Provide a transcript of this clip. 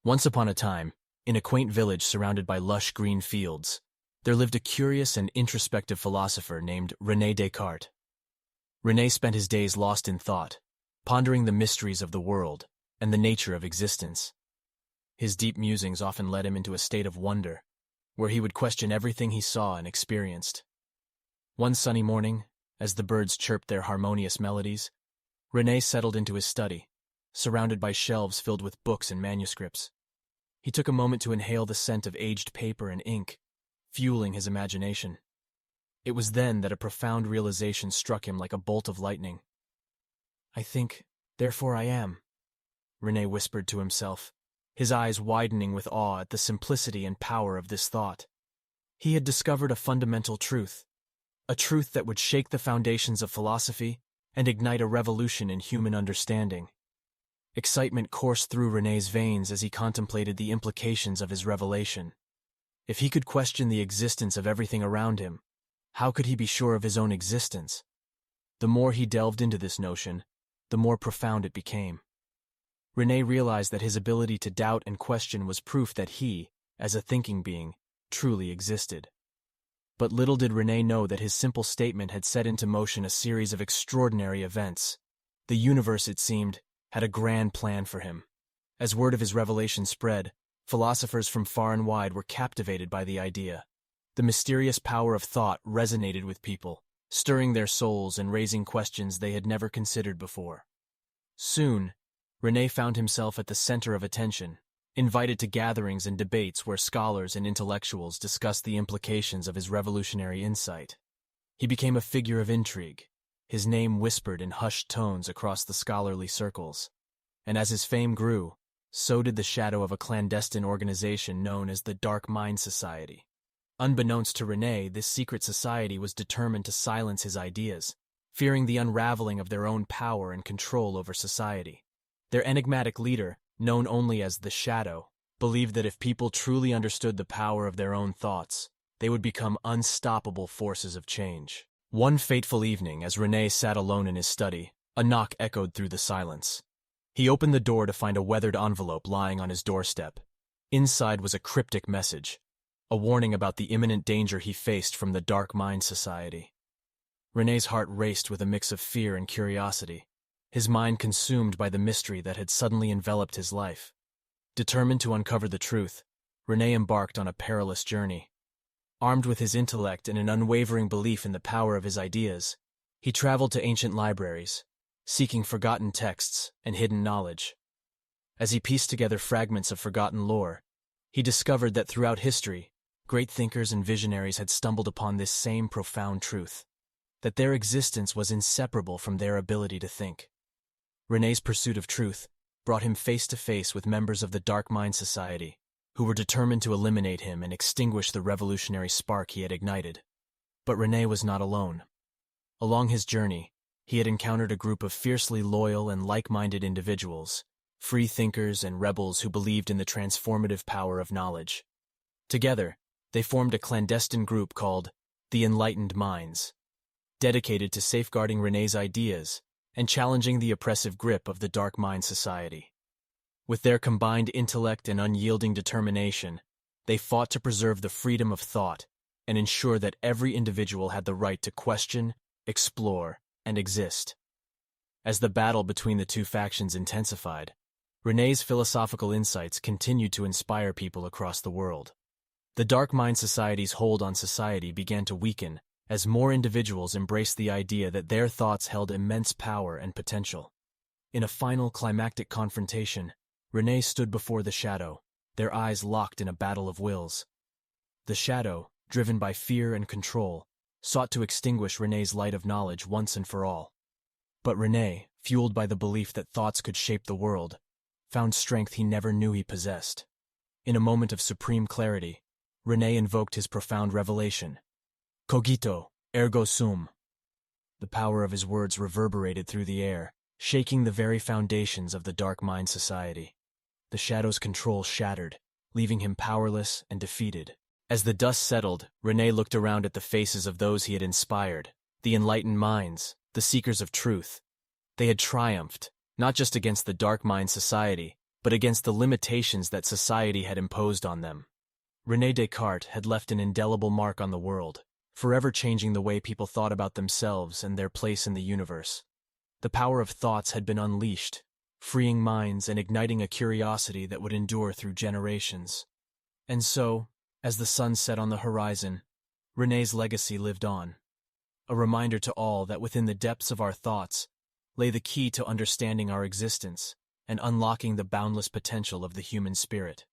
Once upon a time, in a quaint village surrounded by lush green fields, there lived a curious and introspective philosopher named René Descartes. René spent his days lost in thought, pondering the mysteries of the world and the nature of existence. His deep musings often led him into a state of wonder, where he would question everything he saw and experienced. One sunny morning, as the birds chirped their harmonious melodies, René settled into his study, surrounded by shelves filled with books and manuscripts. He took a moment to inhale the scent of aged paper and ink, fueling his imagination. It was then that a profound realization struck him like a bolt of lightning. "I think, therefore I am," René whispered to himself, his eyes widening with awe at the simplicity and power of this thought. He had discovered a fundamental truth, a truth that would shake the foundations of philosophy and ignite a revolution in human understanding. Excitement coursed through René's veins as he contemplated the implications of his revelation. If he could question the existence of everything around him, how could he be sure of his own existence? The more he delved into this notion, the more profound it became. René realized that his ability to doubt and question was proof that he, as a thinking being, truly existed. But little did René know that his simple statement had set into motion a series of extraordinary events. The universe, it seemed, had a grand plan for him. As word of his revelation spread, philosophers from far and wide were captivated by the idea. The mysterious power of thought resonated with people, stirring their souls and raising questions they had never considered before. Soon, René found himself at the center of attention, invited to gatherings and debates where scholars and intellectuals discussed the implications of his revolutionary insight. He became a figure of intrigue, his name whispered in hushed tones across the scholarly circles. And as his fame grew, so did the shadow of a clandestine organization known as the Dark Mind Society. Unbeknownst to René, this secret society was determined to silence his ideas, fearing the unraveling of their own power and control over society. Their enigmatic leader, known only as the Shadow, believed that if people truly understood the power of their own thoughts, they would become unstoppable forces of change. One fateful evening, as René sat alone in his study, a knock echoed through the silence. He opened the door to find a weathered envelope lying on his doorstep. Inside was a cryptic message, a warning about the imminent danger he faced from the Dark Mind Society. René's heart raced with a mix of fear and curiosity, his mind consumed by the mystery that had suddenly enveloped his life. Determined to uncover the truth, René embarked on a perilous journey. Armed with his intellect and an unwavering belief in the power of his ideas, he traveled to ancient libraries, seeking forgotten texts and hidden knowledge. As he pieced together fragments of forgotten lore, he discovered that throughout history, great thinkers and visionaries had stumbled upon this same profound truth, that their existence was inseparable from their ability to think. René's pursuit of truth brought him face to face with members of the Dark Mind Society, who were determined to eliminate him and extinguish the revolutionary spark he had ignited. But René was not alone. Along his journey, he had encountered a group of fiercely loyal and like-minded individuals, free thinkers and rebels who believed in the transformative power of knowledge. Together, they formed a clandestine group called the Enlightened Minds, dedicated to safeguarding René's ideas and challenging the oppressive grip of the Dark Mind Society. With their combined intellect and unyielding determination, they fought to preserve the freedom of thought and ensure that every individual had the right to question, explore, and exist. As the battle between the two factions intensified, René's philosophical insights continued to inspire people across the world. The Dark Mind Society's hold on society began to weaken as more individuals embraced the idea that their thoughts held immense power and potential. In a final climactic confrontation, René stood before the Shadow, their eyes locked in a battle of wills. The Shadow, driven by fear and control, sought to extinguish René's light of knowledge once and for all. But René, fueled by the belief that thoughts could shape the world, found strength he never knew he possessed. In a moment of supreme clarity, René invoked his profound revelation. Cogito, ergo sum. The power of his words reverberated through the air, shaking the very foundations of the Dark Mind Society. The Shadow's control shattered, leaving him powerless and defeated. As the dust settled, René looked around at the faces of those he had inspired, the enlightened minds, the seekers of truth. They had triumphed, not just against the Dark Mind Society, but against the limitations that society had imposed on them. René Descartes had left an indelible mark on the world, forever changing the way people thought about themselves and their place in the universe. The power of thoughts had been unleashed, freeing minds and igniting a curiosity that would endure through generations. And so, as the sun set on the horizon, René's legacy lived on, a reminder to all that within the depths of our thoughts lay the key to understanding our existence and unlocking the boundless potential of the human spirit.